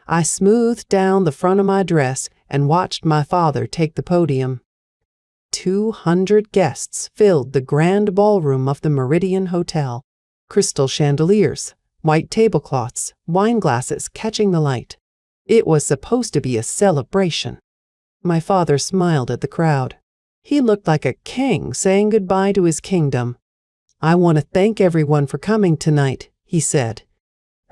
I smoothed down the front of my dress and watched my father take the podium. 200 guests filled the grand ballroom of the Meridian Hotel. Crystal chandeliers, white tablecloths, wine glasses catching the light. It was supposed to be a celebration. My father smiled at the crowd. He looked like a king saying goodbye to his kingdom. "I want to thank everyone for coming tonight," he said.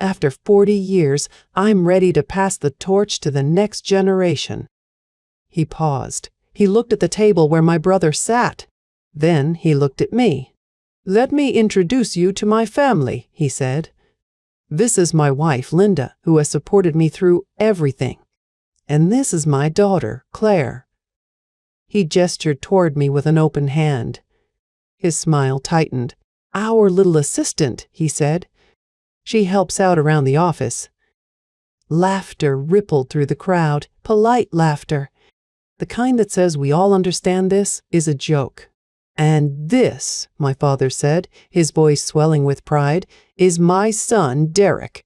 "After 40 years, I'm ready to pass the torch to the next generation." He paused. He looked at the table where my brother sat. Then he looked at me. "Let me introduce you to my family," he said. "This is my wife, Linda, who has supported me through everything. And this is my daughter, Claire." He gestured toward me with an open hand. His smile tightened. "Our little assistant," he said. "She helps out around the office." Laughter rippled through the crowd, polite laughter. The kind that says we all understand this is a joke. "And this," my father said, his voice swelling with pride, "is my son, Derek,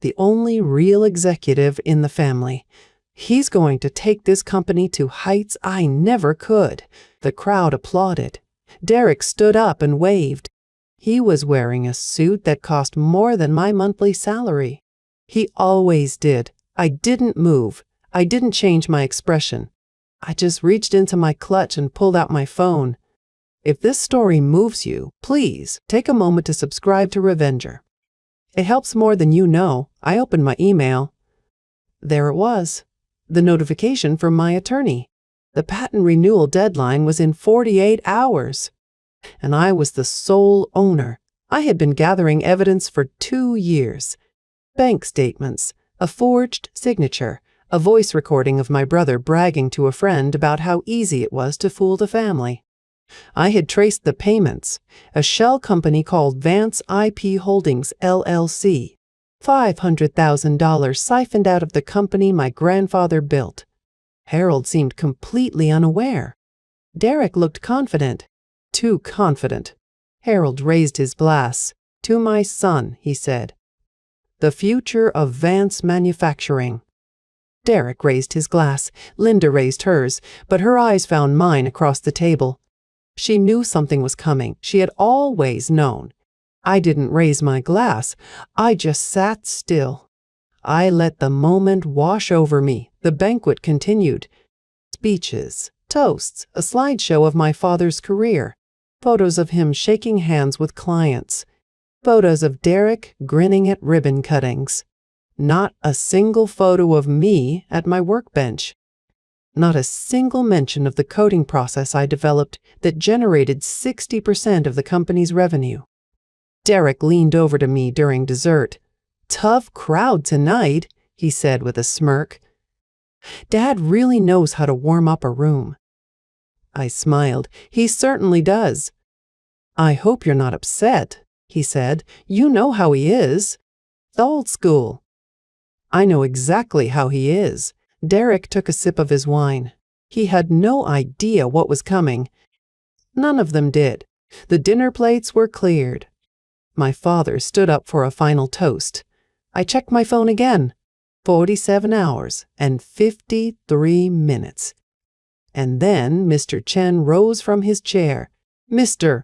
the only real executive in the family. He's going to take this company to heights I never could." The crowd applauded. Derek stood up and waved. He was wearing a suit that cost more than my monthly salary. He always did. I didn't move. I didn't change my expression. I just reached into my clutch and pulled out my phone. If this story moves you, please take a moment to subscribe to Revenger. It helps more than you know. I opened my email. There it was. The notification from my attorney. The patent renewal deadline was in 48 hours. And I was the sole owner. I had been gathering evidence for 2 years. Bank statements, a forged signature, a voice recording of my brother bragging to a friend about how easy it was to fool the family. I had traced the payments. A shell company called Vance IP Holdings, LLC. $500,000 siphoned out of the company my grandfather built. Harold seemed completely unaware. Derek looked confident. Too confident. Harold raised his glass. "To my son," he said. "The future of Vance Manufacturing." Derek raised his glass. Linda raised hers, but her eyes found mine across the table. She knew something was coming. She had always known. I didn't raise my glass. I just sat still. I let the moment wash over me. The banquet continued. Speeches, toasts, a slideshow of my father's career, photos of him shaking hands with clients, photos of Derek grinning at ribbon cuttings. Not a single photo of me at my workbench. Not a single mention of the coding process I developed that generated 60% of the company's revenue. Derek leaned over to me during dessert. "Tough crowd tonight," he said with a smirk. "Dad really knows how to warm up a room." I smiled. "He certainly does." "I hope you're not upset," he said. "You know how he is. Old school." "I know exactly how he is." Derek took a sip of his wine. He had no idea what was coming. None of them did. The dinner plates were cleared. My father stood up for a final toast. I checked my phone again. 47 hours and 53 minutes. And then Mr. Chen rose from his chair. Mr.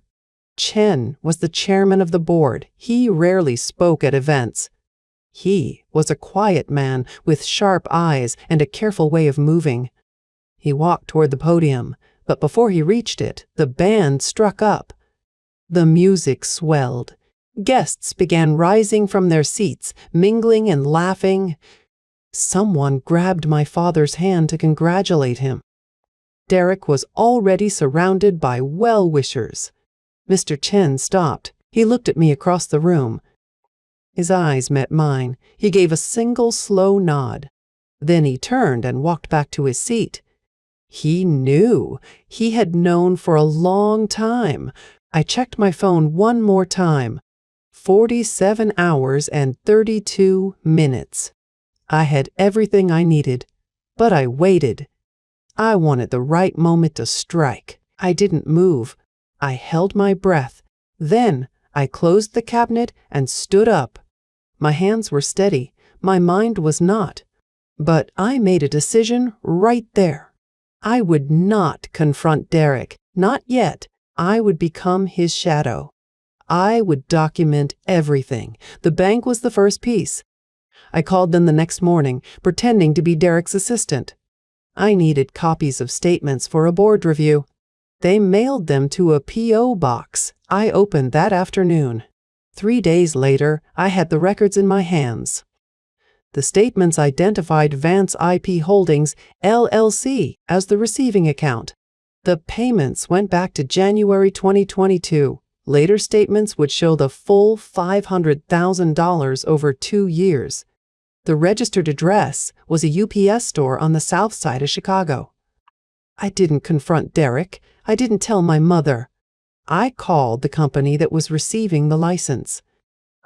Chen was the chairman of the board. He rarely spoke at events. He was a quiet man with sharp eyes and a careful way of moving. He walked toward the podium, but before he reached it, the band struck up. The music swelled. Guests began rising from their seats, mingling and laughing. Someone grabbed my father's hand to congratulate him. Derek was already surrounded by well-wishers. Mr. Chen stopped. He looked at me across the room. His eyes met mine. He gave a single slow nod. Then he turned and walked back to his seat. He knew. He had known for a long time. I checked my phone one more time. 47 hours and 32 minutes. I had everything I needed, but I waited. I wanted the right moment to strike. I didn't move. I held my breath. Then I closed the cabinet and stood up. My hands were steady, My mind was not. But I made a decision right there. I would not confront Derek, not yet. I would become his shadow. I would document everything. The bank was the first piece. I called them the next morning, pretending to be Derek's assistant. I needed copies of statements for a board review. They mailed them to a P.O. box. I opened that afternoon. 3 days later, I had the records in my hands. The statements identified Vance IP Holdings, LLC, as the receiving account. The payments went back to January 2022. Later statements would show the full $500,000 over 2 years. The registered address was a UPS store on the south side of Chicago. I didn't confront Derek. I didn't tell my mother. I called the company that was receiving the license.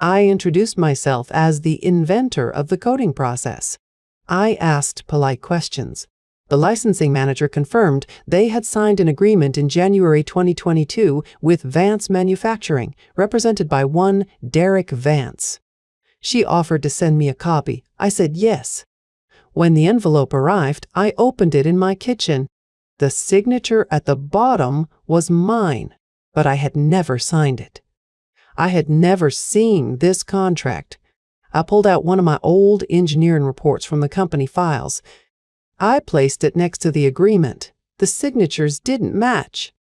I introduced myself as the inventor of the coding process. I asked polite questions. The licensing manager confirmed they had signed an agreement in January 2022 with Vance Manufacturing, represented by one Derek Vance. She offered to send me a copy. I said yes. When the envelope arrived, I opened it in my kitchen. The signature at the bottom was mine, but I had never signed it. I had never seen this contract. I pulled out one of my old engineering reports from the company files. I placed it next to the agreement. The signatures didn't match.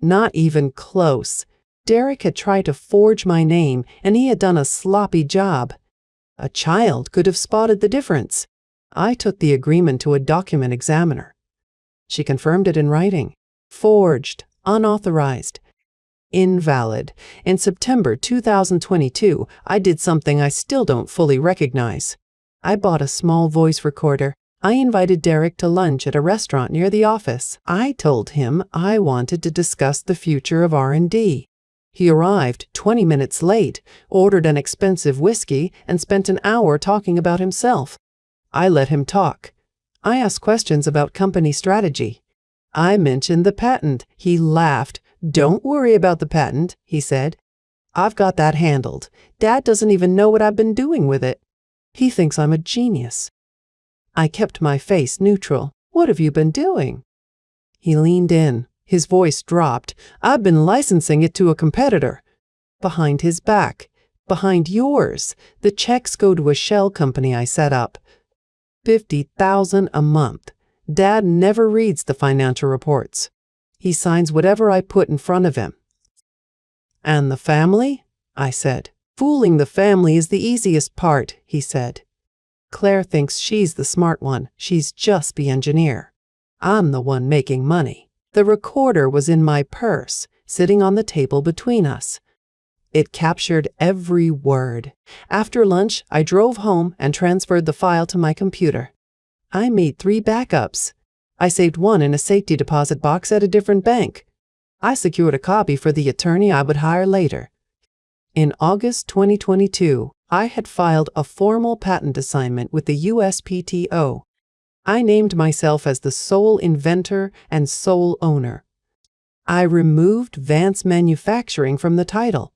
Not even close. Derek had tried to forge my name, and he had done a sloppy job. A child could have spotted the difference. I took the agreement to a document examiner. She confirmed it in writing. Forged, unauthorized, invalid. In September 2022, I did something I still don't fully recognize. I bought a small voice recorder. I invited Derek to lunch at a restaurant near the office. I told him I wanted to discuss the future of R&D. He arrived 20 minutes late, ordered an expensive whiskey, and spent an hour talking about himself. I let him talk. I asked questions about company strategy. I mentioned the patent. He laughed. "Don't worry about the patent," he said. "I've got that handled. Dad doesn't even know what I've been doing with it. He thinks I'm a genius." I kept my face neutral. "What have you been doing?" He leaned in. His voice dropped. "I've been licensing it to a competitor." Behind his back. Behind yours. The checks go to a shell company I set up. $50,000 a month. Dad never reads the financial reports. He signs whatever I put in front of him. "And the family?" I said. "Fooling the family is the easiest part," he said. "Claire thinks she's the smart one. She's just the engineer. I'm the one making money." The recorder was in my purse, sitting on the table between us. It captured every word. After lunch, I drove home and transferred the file to my computer. I made 3 backups. I saved one in a safety deposit box at a different bank. I secured a copy for the attorney I would hire later. In August 2022, I had filed a formal patent assignment with the USPTO. I named myself as the sole inventor and sole owner. I removed Vance Manufacturing from the title.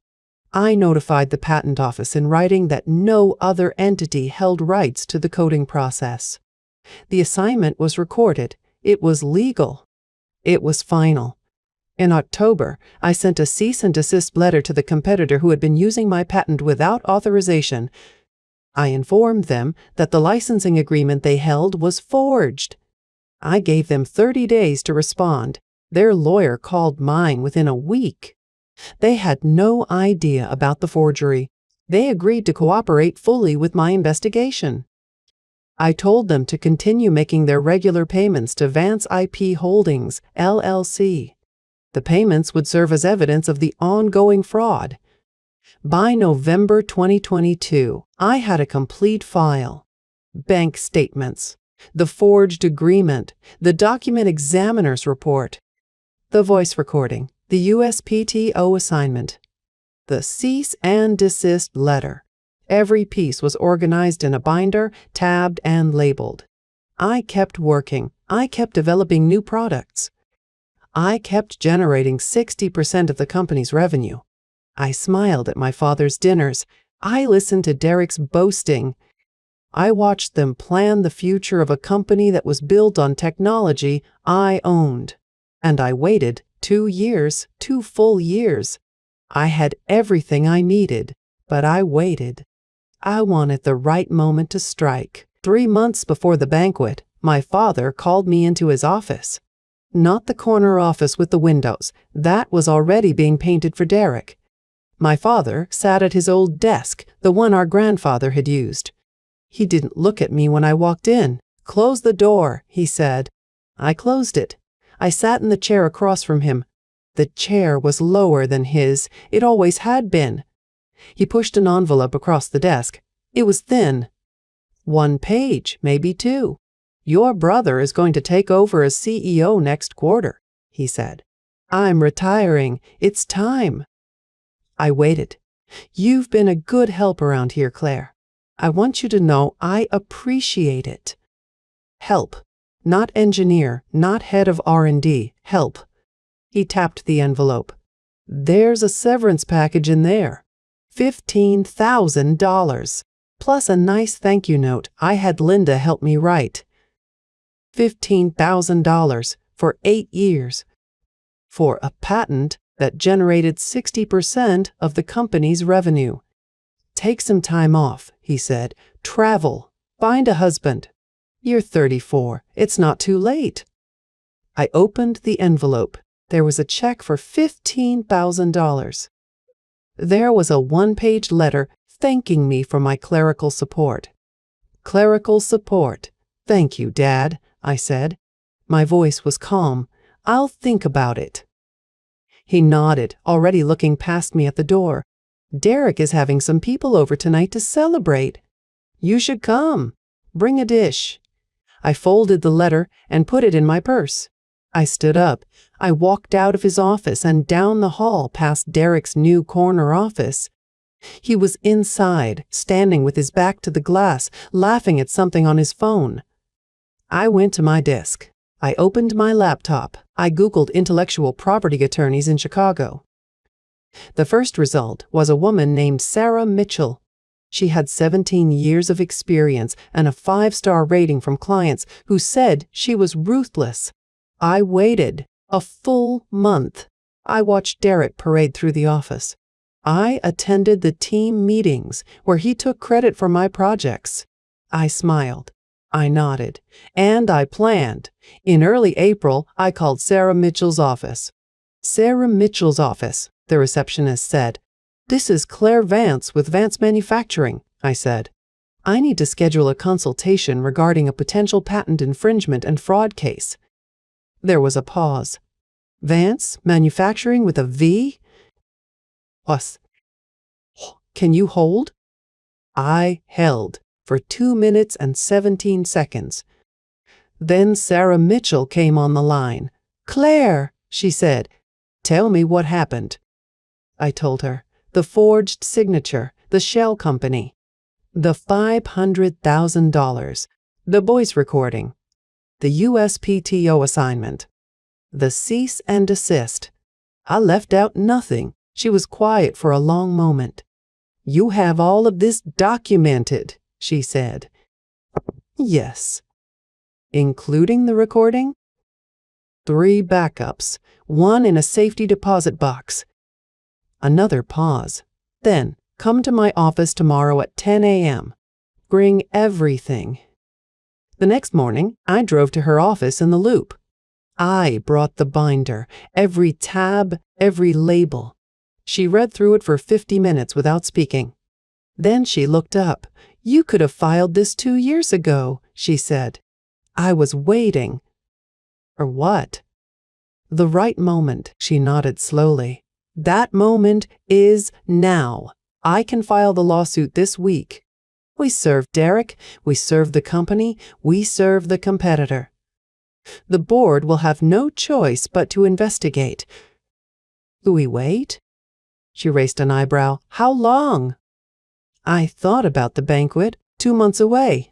I notified the patent office in writing that no other entity held rights to the coding process. The assignment was recorded. It was legal. It was final. In October, I sent a cease and desist letter to the competitor who had been using my patent without authorization. I informed them that the licensing agreement they held was forged. I gave them 30 days to respond. Their lawyer called mine within a week. They had no idea about the forgery. They agreed to cooperate fully with my investigation. I told them to continue making their regular payments to Vance IP Holdings, LLC. The payments would serve as evidence of the ongoing fraud. By November 2022, I had a complete file. Bank statements, the forged agreement, the document examiner's report, the voice recording, the USPTO assignment, the cease and desist letter. Every piece was organized in a binder, tabbed, and labeled. I kept working. I kept developing new products. I kept generating 60% of the company's revenue. I smiled at my father's dinners. I listened to Derek's boasting. I watched them plan the future of a company that was built on technology I owned. And I waited 2 years, 2 full years. I had everything I needed, but I waited. I wanted the right moment to strike. 3 months before the banquet, my father called me into his office. Not the corner office with the windows. That was already being painted for Derek. My father sat at his old desk, the one our grandfather had used. He didn't look at me when I walked in. "Close the door," he said. I closed it. I sat in the chair across from him. The chair was lower than his. It always had been. He pushed an envelope across the desk. It was thin. 1 page, maybe 2. "Your brother is going to take over as CEO next quarter," he said. "I'm retiring. It's time." I waited. "You've been a good help around here, Claire. I want you to know I appreciate it." Help. Not engineer, not head of R&D. Help. He tapped the envelope. "There's a severance package in there. $15,000. Plus a nice thank you note I had Linda help me write. $15,000 for 8 years. For a patent that generated 60% of the company's revenue. Take some time off," he said. "Travel. Find a husband. You're 34. It's not too late." I opened the envelope. There was a check for $15,000. There was a 1-page letter thanking me for my clerical support. "Clerical support. Thank you, Dad," I said. My voice was calm. "I'll think about it." He nodded, already looking past me at the door. "Derek is having some people over tonight to celebrate. You should come. Bring a dish." I folded the letter and put it in my purse. I stood up. I walked out of his office and down the hall past Derek's new corner office. He was inside, standing with his back to the glass, laughing at something on his phone. I went to my desk. I opened my laptop. I Googled intellectual property attorneys in Chicago. The first result was a woman named Sarah Mitchell. She had 17 years of experience and a 5-star rating from clients who said she was ruthless. I waited a full month. I watched Derek parade through the office. I attended the team meetings where he took credit for my projects. I smiled. I nodded. And I planned. In early April, I called Sarah Mitchell's office. "Sarah Mitchell's office," the receptionist said. "This is Claire Vance with Vance Manufacturing," I said. "I need to schedule a consultation regarding a potential patent infringement and fraud case." There was a pause. "Vance Manufacturing with a V? Us. Can you hold?" I held for 2 minutes and 17 seconds. Then Sarah Mitchell came on the line. "Claire," she said, "tell me what happened." I told her. The forged signature, the shell company, the $500,000, the voice recording, the USPTO assignment, the cease and desist. I left out nothing. She was quiet for a long moment. "You have all of this documented," she said. "Yes." "Including the recording?" 3 backups, 1 in a safety deposit box. Another pause. Then, "Come to my office tomorrow at 10 a.m. Bring everything." The next morning, I drove to her office in the Loop. I brought the binder, every tab, every label. She read through it for 50 minutes without speaking. Then she looked up. "You could have filed this 2 years ago," she said. "I was waiting." "For what?" "The right moment," she nodded slowly. "That moment is now. I can file the lawsuit this week. We serve Derek, we serve the company, we serve the competitor. The board will have no choice but to investigate." "Do we wait?" She raised an eyebrow. "How long?" I thought about the banquet. 2 months away.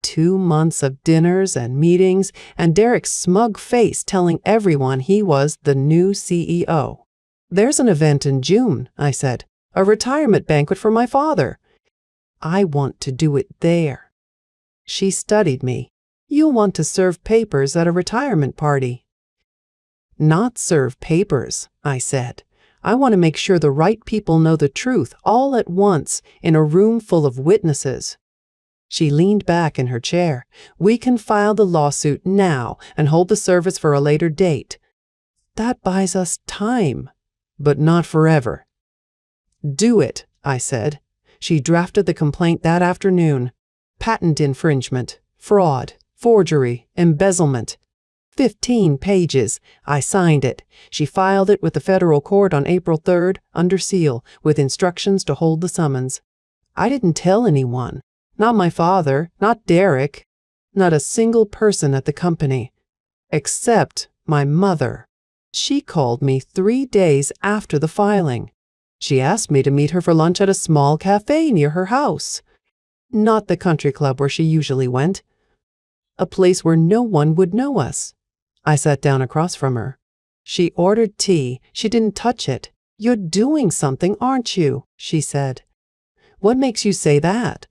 2 months of dinners and meetings, and Derek's smug face telling everyone he was the new CEO. "There's an event in June," I said. "A retirement banquet for my father. I want to do it there." She studied me. "You'll want to serve papers at a retirement party." "Not serve papers," I said. "I want to make sure the right people know the truth all at once in a room full of witnesses." She leaned back in her chair. "We can file the lawsuit now and hold the service for a later date. That buys us time, but not forever." "Do it," I said. She drafted the complaint that afternoon. Patent infringement, fraud, forgery, embezzlement. 15 pages. I signed it. She filed it with the federal court on April 3rd, under seal, with instructions to hold the summons. I didn't tell anyone. Not my father, not Derek, not a single person at the company. Except my mother. She called me 3 days after the filing. She asked me to meet her for lunch at a small cafe near her house. Not the country club where she usually went. A place where no one would know us. I sat down across from her. She ordered tea. She didn't touch it. "You're doing something, aren't you?" she said. "What makes you say that?"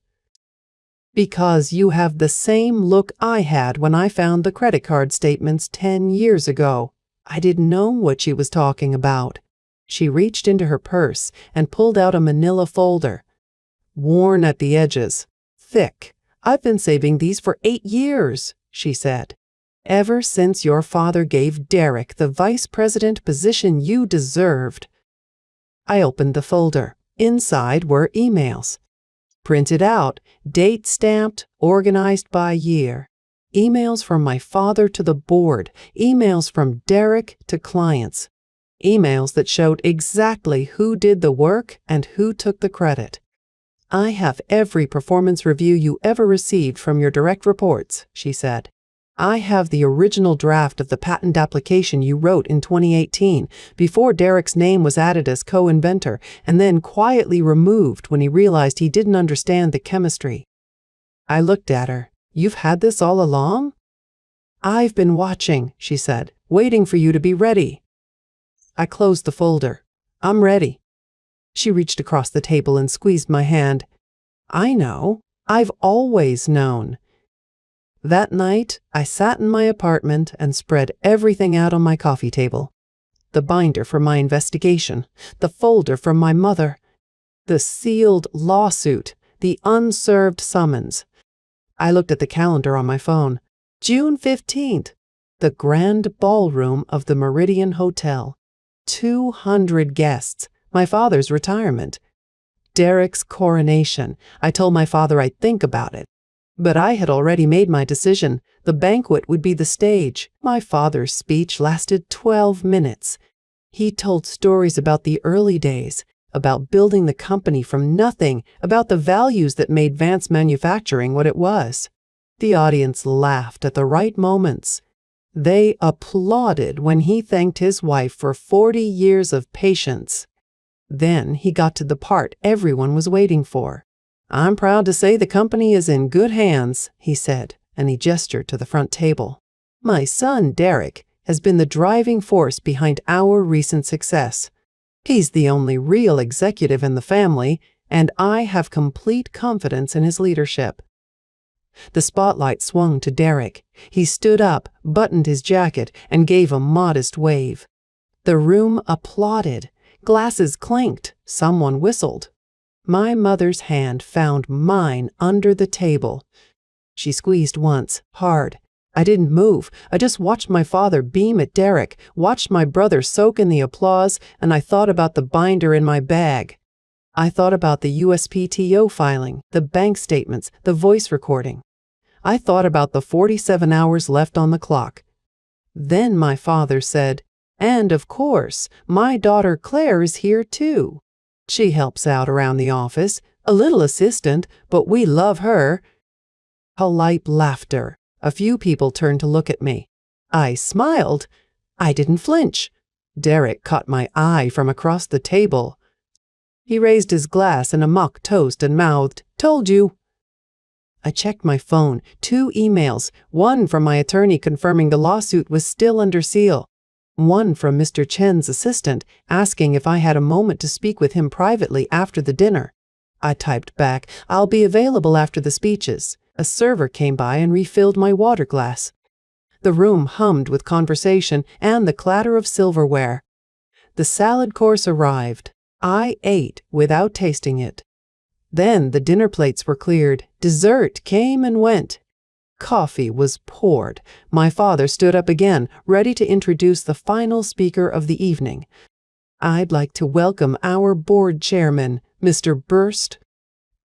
"Because you have the same look I had when I found the credit card statements 10 years ago." I didn't know what she was talking about. She reached into her purse and pulled out a manila folder. "Worn at the edges. Thick. I've been saving these for 8 years, she said. "Ever since your father gave Derek the vice president position you deserved." I opened the folder. Inside were emails. Printed out, date stamped, organized by year. Emails from my father to the board. Emails from Derek to clients. Emails that showed exactly who did the work and who took the credit. "I have every performance review you ever received from your direct reports," she said. "I have the original draft of the patent application you wrote in 2018, before Derek's name was added as co-inventor and then quietly removed when he realized he didn't understand the chemistry." I looked at her. "You've had this all along?" "I've been watching," she said, "waiting for you to be ready." I closed the folder. "I'm ready." She reached across the table and squeezed my hand. "I know. I've always known." That night, I sat in my apartment and spread everything out on my coffee table. The binder for my investigation, the folder from my mother, the sealed lawsuit, the unserved summons. I looked at the calendar on my phone. June 15th, the grand ballroom of the Meridian Hotel. 200 guests, my father's retirement. Derek's coronation. I told my father I'd think about it. But I had already made my decision. The banquet would be the stage. My father's speech lasted 12 minutes. He told stories about the early days, about building the company from nothing, about the values that made Vance Manufacturing what it was. The audience laughed at the right moments. They applauded when he thanked his wife for 40 years of patience. Then he got to the part everyone was waiting for. "I'm proud to say the company is in good hands," he said, and he gestured to the front table. "My son, Derek, has been the driving force behind our recent success. He's the only real executive in the family, and I have complete confidence in his leadership." The spotlight swung to Derek. He stood up, buttoned his jacket, and gave a modest wave. The room applauded. Glasses clinked. Someone whistled. My mother's hand found mine under the table. She squeezed once, hard. I didn't move. I just watched my father beam at Derek, watched my brother soak in the applause, and I thought about the binder in my bag. I thought about the USPTO filing, the bank statements, the voice recording. I thought about the 47 hours left on the clock. Then my father said, "And of course, my daughter Claire is here too. She helps out around the office, a little assistant, but we love her." Polite laughter. A few people turned to look at me. I smiled. I didn't flinch. Derek caught my eye from across the table. He raised his glass in a mock toast and mouthed, "Told you." I checked my phone. 2 emails, one from my attorney confirming the lawsuit was still under seal. One from Mr. Chen's assistant, asking if I had a moment to speak with him privately after the dinner. I typed back, "I'll be available after the speeches." A server came by and refilled my water glass. The room hummed with conversation and the clatter of silverware. The salad course arrived. I ate without tasting it. Then the dinner plates were cleared. Dessert came and went. Coffee was poured. My father stood up again, ready to introduce the final speaker of the evening. "I'd like to welcome our board chairman, Mr. Burst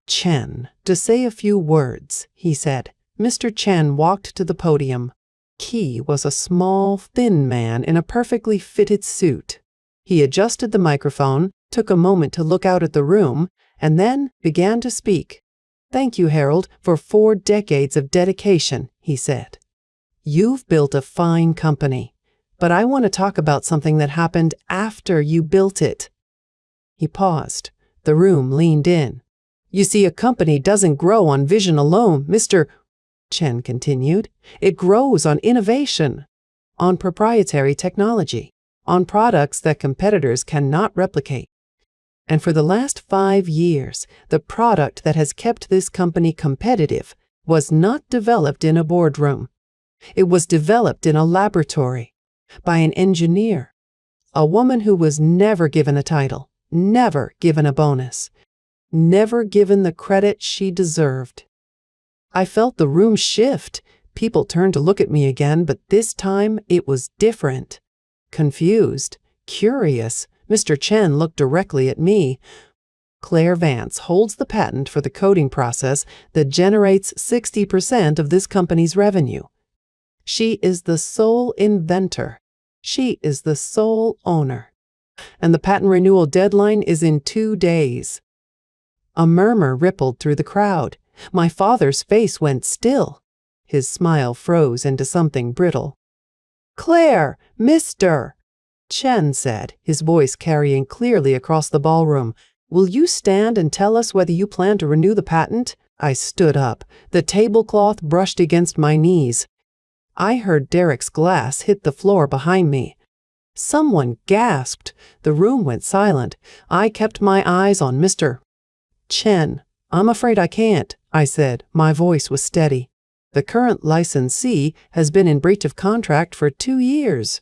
Chen, to say a few words," he said. Mr. Chen walked to the podium. He was a small, thin man in a perfectly fitted suit. He adjusted the microphone, took a moment to look out at the room, and then began to speak. "Thank you, Harold, for 4 decades of dedication," he said. "You've built a fine company, but I want to talk about something that happened after you built it." He paused. The room leaned in. "You see, a company doesn't grow on vision alone, Mr. Chen continued. "It grows on innovation, on proprietary technology, on products that competitors cannot replicate. And for the last 5 years, the product that has kept this company competitive was not developed in a boardroom. It was developed in a laboratory by an engineer, a woman who was never given a title, never given a bonus, never given the credit she deserved." I felt the room shift. People turned to look at me again, but this time it was different. Confused, curious, Mr. Chen looked directly at me. "Claire Vance holds the patent for the coding process that generates 60% of this company's revenue. She is the sole inventor. She is the sole owner. And the patent renewal deadline is in 2 days." A murmur rippled through the crowd. My father's face went still. His smile froze into something brittle. "Claire, Mr. Chen said, his voice carrying clearly across the ballroom, "Will you stand and tell us whether you plan to renew the patent?" I stood up. The tablecloth brushed against my knees. I heard Derek's glass hit the floor behind me. Someone gasped. The room went silent. I kept my eyes on Mr. Chen. "I'm afraid I can't," I said. My voice was steady. "The current licensee has been in breach of contract for 2 years.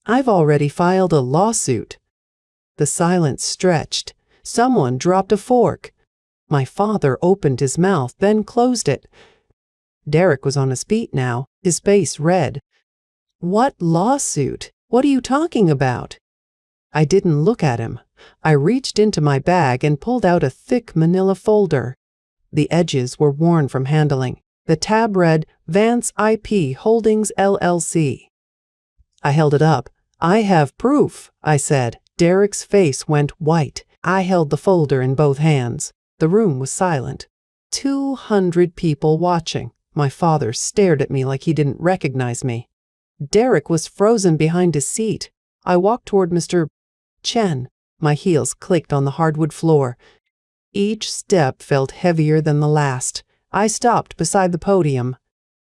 I've already filed a lawsuit." The silence stretched. Someone dropped a fork. My father opened his mouth, then closed it. Derek was on his feet now, his face red. "What lawsuit? What are you talking about?" I didn't look at him. I reached into my bag and pulled out a thick manila folder. The edges were worn from handling. The tab read, "Vance IP Holdings LLC." I held it up. "I have proof," I said. Derek's face went white. I held the folder in both hands. The room was silent. 200 people watching. My father stared at me like he didn't recognize me. Derek was frozen behind his seat. I walked toward Mr. Chen. My heels clicked on the hardwood floor. Each step felt heavier than the last. I stopped beside the podium.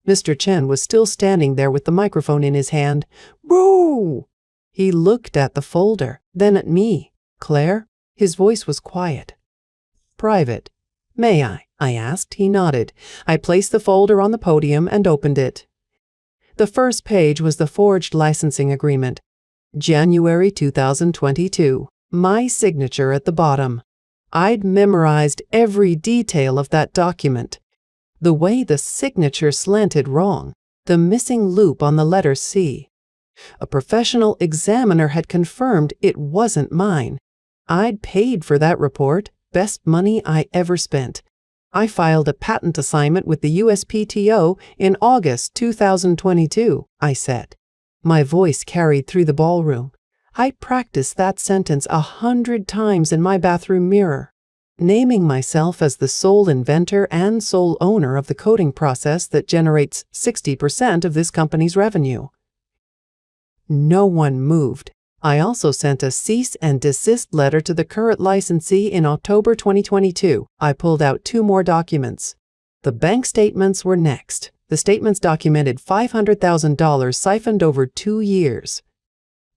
Mr. Chen was still standing there with the microphone in his hand. "Boo!" He looked at the folder, then at me. "Claire?" His voice was quiet. "Private. May I?" I asked. He nodded. I placed the folder on the podium and opened it. The first page was the forged licensing agreement. January 2022. My signature at the bottom. I'd memorized every detail of that document. The way the signature slanted wrong, the missing loop on the letter C. A professional examiner had confirmed it wasn't mine. I'd paid for that report, best money I ever spent. I filed a patent assignment with the USPTO in August 2022, I said. My voice carried through the ballroom. I practiced that sentence 100 times in my bathroom mirror, naming myself as the sole inventor and sole owner of the coding process that generates 60% of this company's revenue. No one moved. I also sent a cease and desist letter to the current licensee in October 2022. I pulled out 2 more documents. The bank statements were next. The statements documented $500,000 siphoned over 2 years.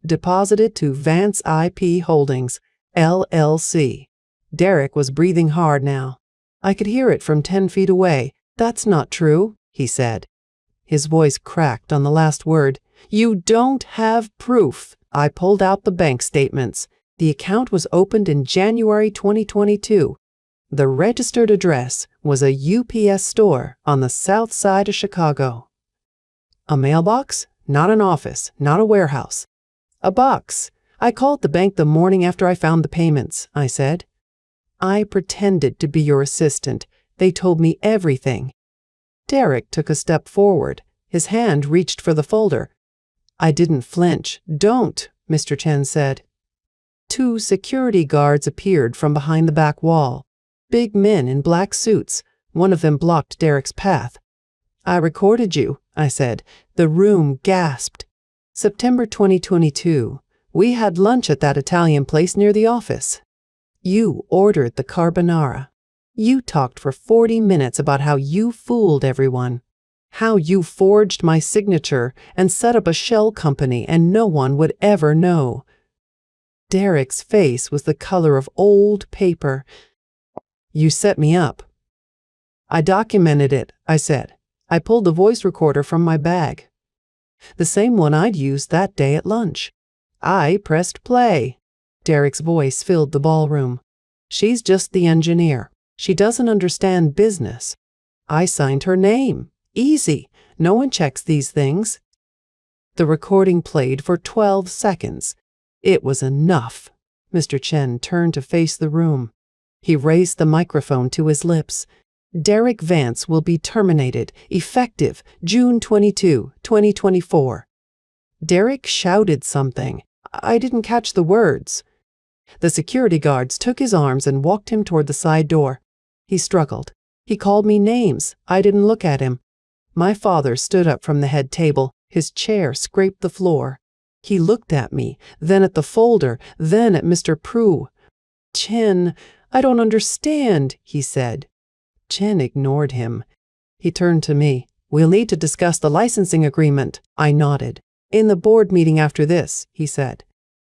Deposited to Vance IP Holdings, LLC. Derek was breathing hard now. I could hear it from 10 feet away. "That's not true," he said. His voice cracked on the last word. "You don't have proof." I pulled out the bank statements. The account was opened in January 2022. The registered address was a UPS store on the south side of Chicago. A mailbox? Not an office, not a warehouse. A box. I called the bank the morning after I found the payments, I said. I pretended to be your assistant. They told me everything. Derek took a step forward. His hand reached for the folder. I didn't flinch. "Don't," Mr. Chen said. 2 security guards appeared from behind the back wall. Big men in black suits. One of them blocked Derek's path. "I recorded you," I said. The room gasped. "September 2022. We had lunch at that Italian place near the office. You ordered the carbonara. You talked for 40 minutes about how you fooled everyone. How you forged my signature and set up a shell company and no one would ever know." Derek's face was the color of old paper. "You set me up." "I documented it," I said. I pulled the voice recorder from my bag. The same one I'd used that day at lunch. I pressed play. Derek's voice filled the ballroom. "She's just the engineer. She doesn't understand business. I signed her name. Easy. No one checks these things." The recording played for 12 seconds. It was enough. Mr. Chen turned to face the room. He raised the microphone to his lips. "Derek Vance will be terminated, effective June 22, 2024. Derek shouted something. I didn't catch the words. The security guards took his arms and walked him toward the side door. He struggled. He called me names. I didn't look at him. My father stood up from the head table. His chair scraped the floor. He looked at me, then at the folder, then at Mr. Prue. "Chen, I don't understand," he said. Chen ignored him. He turned to me. "We'll need to discuss the licensing agreement." I nodded. "In the board meeting after this," he said.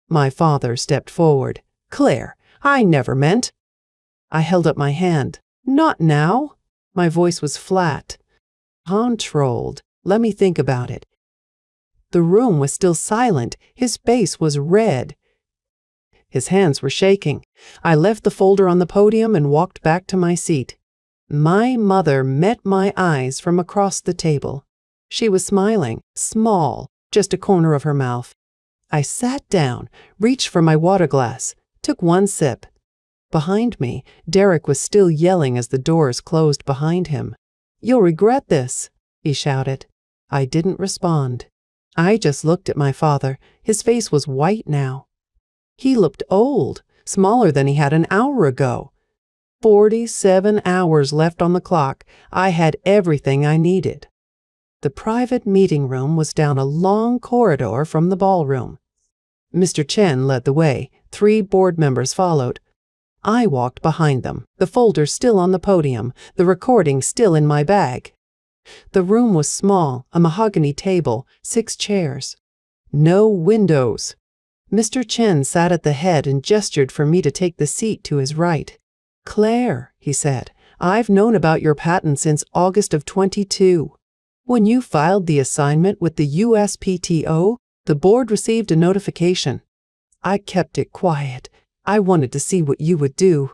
My father stepped forward. "Claire, I never meant—" I held up my hand. "Not now." My voice was flat. "Controlled. Let me think about it." The room was still silent. His face was red. His hands were shaking. I left the folder on the podium and walked back to my seat. My mother met my eyes from across the table. She was smiling, small, just a corner of her mouth. I sat down, reached for my water glass, took one sip. Behind me, Derek was still yelling as the doors closed behind him. "You'll regret this," he shouted. I didn't respond. I just looked at my father. His face was white now. He looked old, smaller than he had an hour ago. 47 hours left on the clock. I had everything I needed. The private meeting room was down a long corridor from the ballroom. Mr. Chen led the way. 3 board members followed. I walked behind them, the folder still on the podium, the recording still in my bag. The room was small, a mahogany table, 6 chairs. No windows. Mr. Chen sat at the head and gestured for me to take the seat to his right. "Claire," he said, "I've known about your patent since August of 22. When you filed the assignment with the USPTO, the board received a notification. I kept it quiet. I wanted to see what you would do."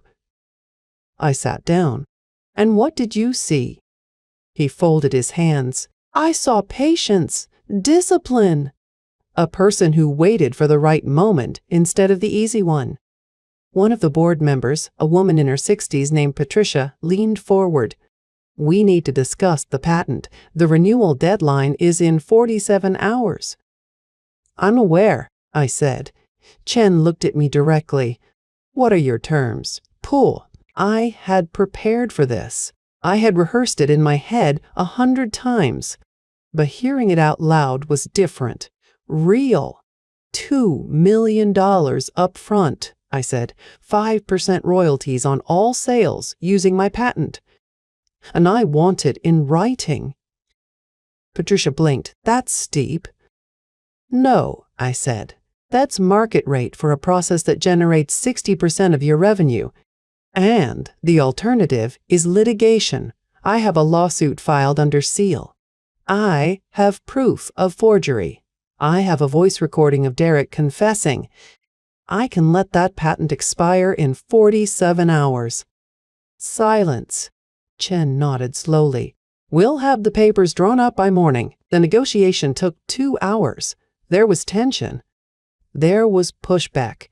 I sat down. "And what did you see?" He folded his hands. "I saw patience, discipline. A person who waited for the right moment instead of the easy one." One of the board members, a woman in her 60s named Patricia, leaned forward. "We need to discuss the patent. The renewal deadline is in 47 hours. "I'm aware," I said. Chen looked at me directly. "What are your terms?" "Pull." I had prepared for this. I had rehearsed it in my head 100 times. But hearing it out loud was different. Real. $2 million up front, I said. 5% royalties on all sales using my patent. And I want it in writing. Patricia blinked. "That's steep." "No," I said. "That's market rate for a process that generates 60% of your revenue. And the alternative is litigation. I have a lawsuit filed under seal. I have proof of forgery. I have a voice recording of Derek confessing. I can let that patent expire in 47 hours. Silence. Chen nodded slowly. We'll have the papers drawn up by morning. The negotiation took 2 hours. There was tension. There was pushback.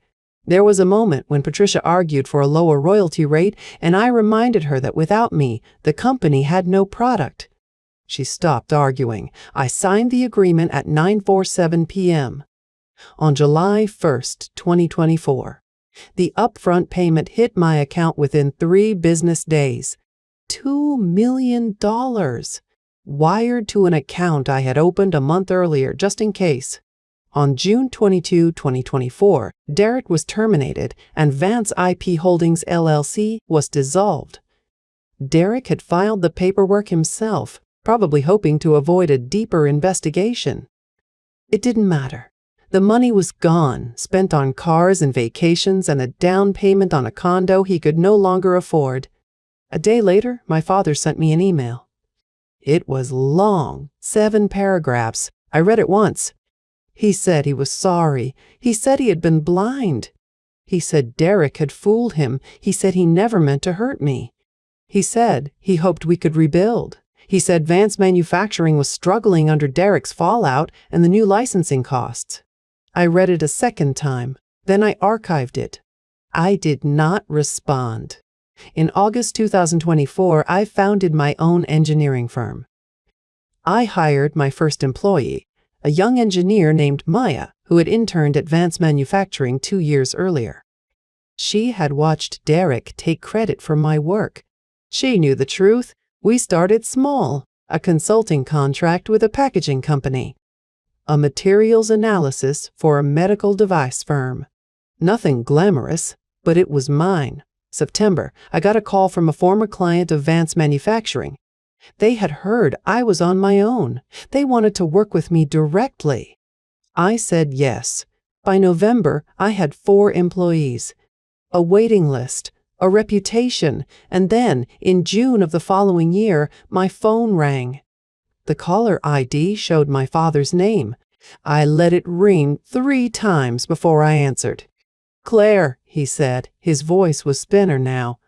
There was a moment when Patricia argued for a lower royalty rate, and I reminded her that without me, the company had no product. She stopped arguing. I signed the agreement at 9:47 p.m. On July 1st, 2024. The upfront payment hit my account within 3 business days. $2 million. Wired to an account I had opened a month earlier just in case. On June 22, 2024, Derek was terminated and Vance IP Holdings LLC was dissolved. Derek had filed the paperwork himself, probably hoping to avoid a deeper investigation. It didn't matter. The money was gone, spent on cars and vacations and a down payment on a condo he could no longer afford. A day later, my father sent me an email. It was long, 7 paragraphs. I read it once. He said he was sorry. He said he had been blind. He said Derek had fooled him. He said he never meant to hurt me. He said he hoped we could rebuild. He said Vance Manufacturing was struggling under Derek's fallout and the new licensing costs. I read it a second time. Then I archived it. I did not respond. In August 2024, I founded my own engineering firm. I hired my first employee, a young engineer named Maya, who had interned at Vance Manufacturing 2 years earlier. She had watched Derek take credit for my work. She knew the truth. We started small, a consulting contract with a packaging company, a materials analysis for a medical device firm. Nothing glamorous, but it was mine. September, I got a call from a former client of Vance Manufacturing. They had heard I was on my own. They wanted to work with me directly. I said yes. By November, I had 4 employees, a waiting list, a reputation, and then, in June of the following year, my phone rang. The caller ID showed my father's name. I let it ring 3 times before I answered. "Claire," he said. His voice was thinner now.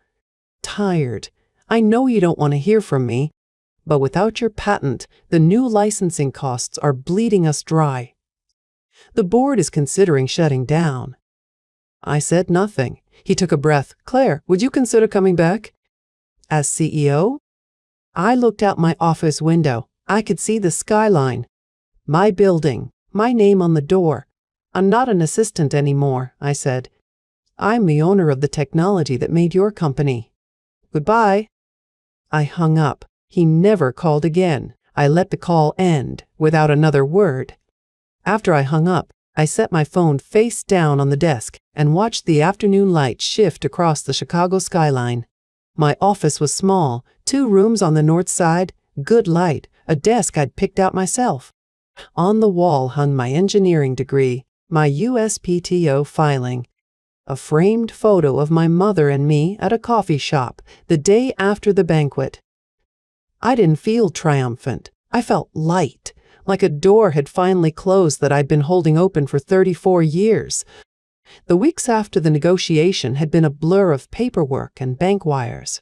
"Tired. I know you don't want to hear from me, but without your patent, the new licensing costs are bleeding us dry. The board is considering shutting down." I said nothing. He took a breath. "Claire, would you consider coming back?" "As CEO?" I looked out my office window. I could see the skyline. My building, my name on the door. "I'm not an assistant anymore," I said. "I'm the owner of the technology that made your company. Goodbye." I hung up. He never called again. I let the call end without another word. After I hung up, I set my phone face down on the desk and watched the afternoon light shift across the Chicago skyline. My office was small, 2 rooms on the north side, good light, a desk I'd picked out myself. On the wall hung my engineering degree, my USPTO filing, a framed photo of my mother and me at a coffee shop the day after the banquet. I didn't feel triumphant. I felt light, like a door had finally closed that I'd been holding open for 34 years. The weeks after the negotiation had been a blur of paperwork and bank wires.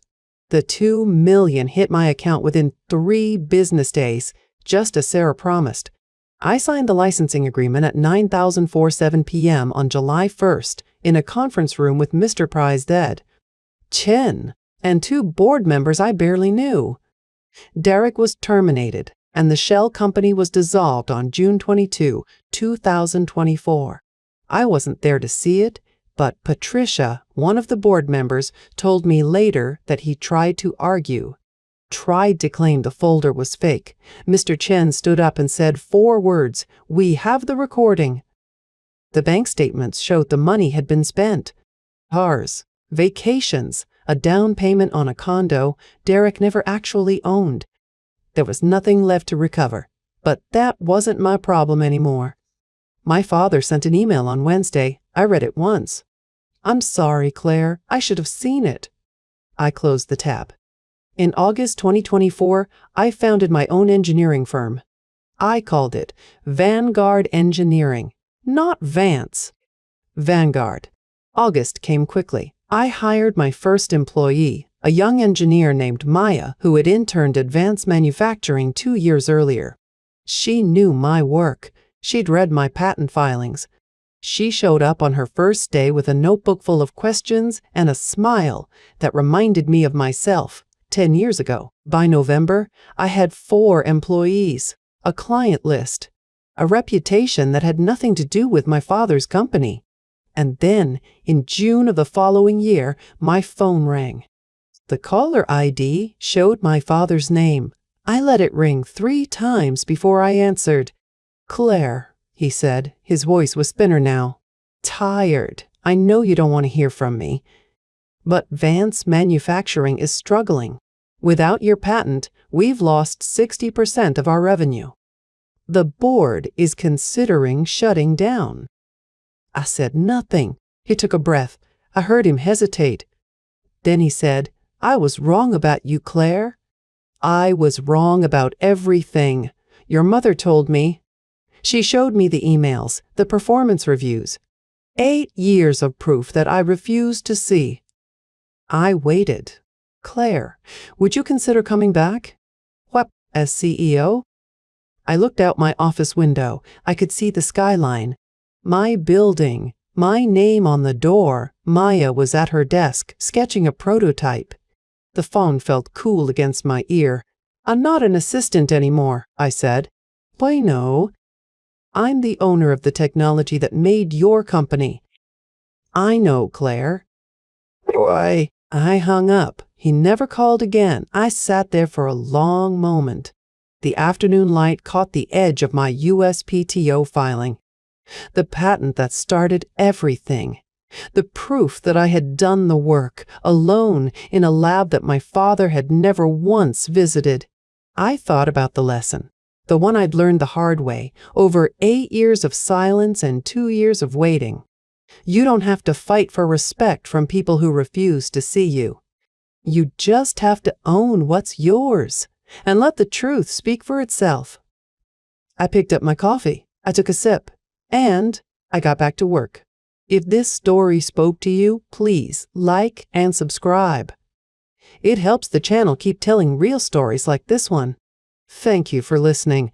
The $2 million hit my account within 3 business days, just as Sarah promised. I signed the licensing agreement at 9:47 p.m. on July 1st in a conference room with Mr. Prize dead, Chen, and 2 board members I barely knew. Derek was terminated, and the shell company was dissolved on June 22, 2024. I wasn't there to see it, but Patricia, one of the board members, told me later that he tried to argue, tried to claim the folder was fake. Mr. Chen stood up and said 4 words, "We have the recording." The bank statements showed the money had been spent. Cars, vacations, a down payment on a condo Derek never actually owned. There was nothing left to recover, but that wasn't my problem anymore. My father sent an email on Wednesday. I read it once. "I'm sorry, Claire. I should have seen it." I closed the tab. In August 2024, I founded my own engineering firm. I called it Vanguard Engineering, not Vance. Vanguard. August came quickly. I hired my first employee, a young engineer named Maya who had interned at Vance Manufacturing 2 years earlier. She knew my work. She'd read my patent filings. She showed up on her first day with a notebook full of questions and a smile that reminded me of myself 10 years ago. By November, I had 4 employees, a client list, a reputation that had nothing to do with my father's company. And then, in June of the following year, my phone rang. The caller ID showed my father's name. I let it ring 3 times before I answered. "Claire," he said. His voice was thinner now. "Tired. I know you don't want to hear from me. But Vance Manufacturing is struggling. Without your patent, we've lost 60% of our revenue. The board is considering shutting down." I said nothing. He took a breath. I heard him hesitate. Then he said, "I was wrong about you, Claire. I was wrong about everything. Your mother told me." She showed me the emails, the performance reviews. 8 years of proof that I refused to see. I waited. "Claire, would you consider coming back?" "What, as CEO?" I looked out my office window. I could see the skyline. My building, my name on the door. Maya was at her desk, sketching a prototype. The phone felt cool against my ear. "I'm not an assistant anymore," I said. "Why no? I'm the owner of the technology that made your company." "I know, Claire." Why? I hung up. He never called again. I sat there for a long moment. The afternoon light caught the edge of my USPTO filing. The patent that started everything. The proof that I had done the work, alone, in a lab that my father had never once visited. I thought about the lesson, the one I'd learned the hard way, over 8 years of silence and 2 years of waiting. You don't have to fight for respect from people who refuse to see you. You just have to own what's yours and let the truth speak for itself. I picked up my coffee. I took a sip. And I got back to work. If this story spoke to you, please like and subscribe. It helps the channel keep telling real stories like this one. Thank you for listening.